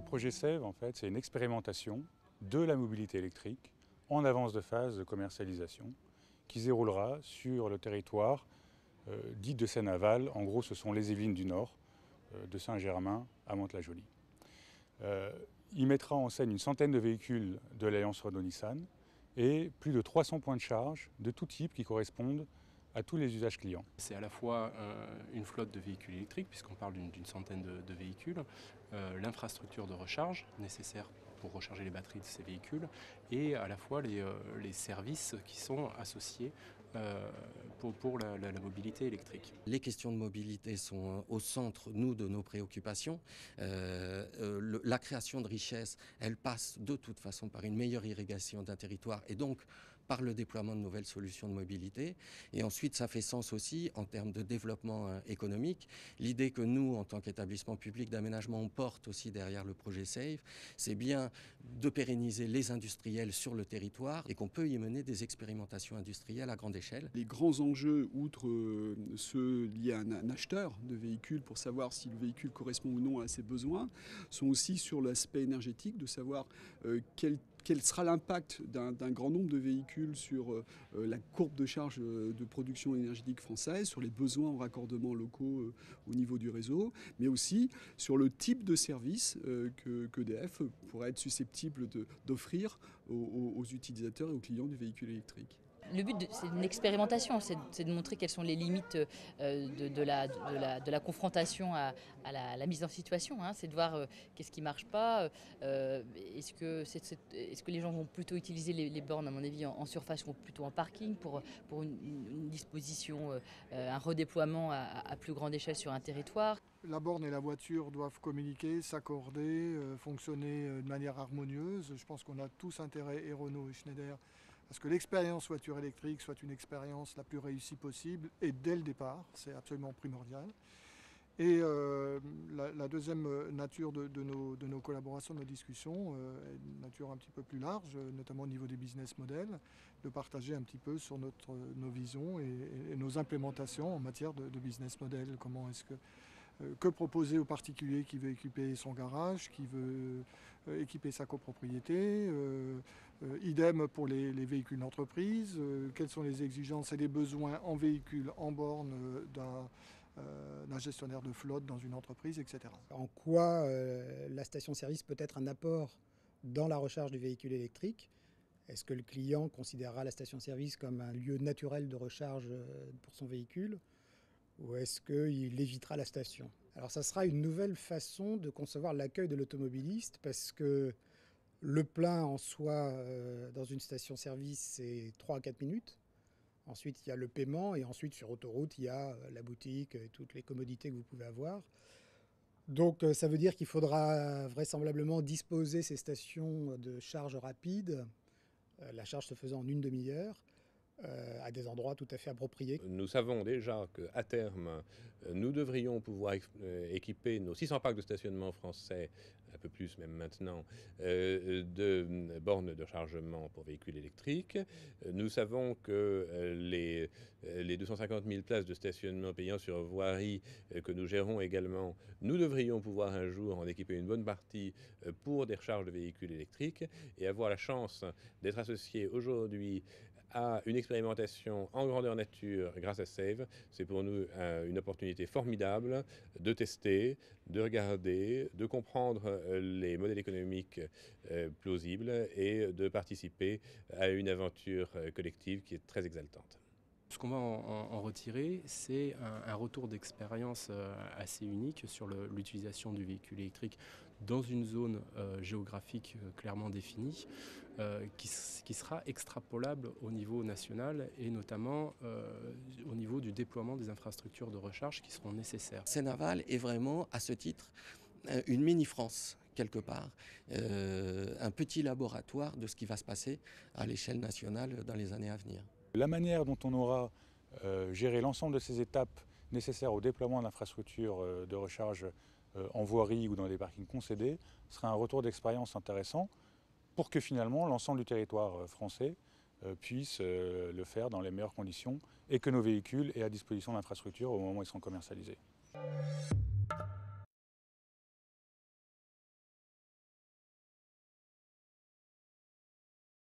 Le projet SEV, en fait, c'est une expérimentation de la mobilité électrique en avance de phase de commercialisation qui se déroulera sur le territoire dit de Seine-Aval. En gros, ce sont les Yvelines du Nord, de Saint-Germain à Mantes-la-Jolie. Il mettra en scène une centaine de véhicules de l'Alliance Renault-Nissan et plus de 300 points de charge de tout type qui correspondent à tous les usages clients. C'est à la fois une flotte de véhicules électriques, puisqu'on parle d'une centaine de véhicules, l'infrastructure de recharge nécessaire pour recharger les batteries de ces véhicules, et à la fois les services qui sont associés pour la mobilité électrique. Les questions de mobilité sont au centre, nous, de nos préoccupations. La création de richesses, elle passe de toute façon par une meilleure irrigation d'un territoire et donc par le déploiement de nouvelles solutions de mobilité. Et ensuite, ça fait sens aussi en termes de développement économique. L'idée que nous, en tant qu'établissement public d'aménagement, on porte aussi derrière le projet SAVE, c'est bien de pérenniser les industriels sur le territoire et qu'on peut y mener des expérimentations industrielles à grande échelle. Les grands enjeux, outre ceux liés à un acheteur de véhicules pour savoir si le véhicule correspond ou non à ses besoins, sont aussi sur l'aspect énergétique, de savoir quel sera l'impact d'un grand nombre de véhicules sur la courbe de charge de production énergétique française, sur les besoins en raccordement locaux au niveau du réseau, mais aussi sur le type de service qu'EDF pourrait être susceptible d'offrir aux utilisateurs et aux clients du véhicule électrique. Le but, c'est une expérimentation, c'est de montrer quelles sont les limites de la confrontation à la mise en situation. C'est de voir qu'est-ce qui ne marche pas. Est-ce que les gens vont plutôt utiliser les bornes, à mon avis, en surface ou plutôt en parking pour une disposition, un redéploiement à plus grande échelle sur un territoire. La borne et la voiture doivent communiquer, s'accorder, fonctionner de manière harmonieuse. Je pense qu'on a tous intérêt, et Renault et Schneider, à ce que l'expérience voiture électrique soit une expérience la plus réussie possible, et dès le départ, c'est absolument primordial. Et la deuxième nature de nos collaborations, de nos discussions, est une nature un petit peu plus large, notamment au niveau des business models, de partager un petit peu sur nos visions et nos implémentations en matière de business model. Comment est-ce que proposer au particulier qui veut équiper son garage, qui veut équiper sa copropriété, idem pour les véhicules d'entreprise, quelles sont les exigences et les besoins en véhicule, en borne d'un gestionnaire de flotte dans une entreprise, etc. En quoi la station-service peut être un apport dans la recharge du véhicule électrique? Est-ce que le client considérera la station-service comme un lieu naturel de recharge pour son véhicule? Ou est-ce qu'il évitera la station? Alors ça sera une nouvelle façon de concevoir l'accueil de l'automobiliste, parce que le plein en soi dans une station-service, c'est 3 à 4 minutes. Ensuite, il y a le paiement et ensuite sur autoroute, il y a la boutique et toutes les commodités que vous pouvez avoir. Donc ça veut dire qu'il faudra vraisemblablement disposer ces stations de charge rapide, la charge se faisant en une demi-heure, à des endroits tout à fait appropriés. Nous savons déjà qu'à terme, nous devrions pouvoir équiper nos 600 parcs de stationnement français, un peu plus même maintenant, de bornes de rechargement pour véhicules électriques. Nous savons que les 250 000 places de stationnement payant sur voirie que nous gérons également, nous devrions pouvoir un jour en équiper une bonne partie pour des recharges de véhicules électriques et avoir la chance d'être associés aujourd'hui à une expérimentation en grandeur nature grâce à SAVE. C'est pour nous une opportunité formidable de tester, de regarder, de comprendre les modèles économiques plausibles et de participer à une aventure collective qui est très exaltante. Ce qu'on va en retirer, c'est un retour d'expérience assez unique sur l'utilisation du véhicule électrique dans une zone géographique clairement définie, qui sera extrapolable au niveau national et notamment au niveau du déploiement des infrastructures de recharge qui seront nécessaires. Seine-Aval est vraiment, à ce titre, une mini-France quelque part, un petit laboratoire de ce qui va se passer à l'échelle nationale dans les années à venir. La manière dont on aura géré l'ensemble de ces étapes nécessaires au déploiement d'infrastructures de recharge en voirie ou dans des parkings concédés sera un retour d'expérience intéressant pour que finalement l'ensemble du territoire français puisse le faire dans les meilleures conditions et que nos véhicules aient à disposition d'infrastructures au moment où ils seront commercialisés.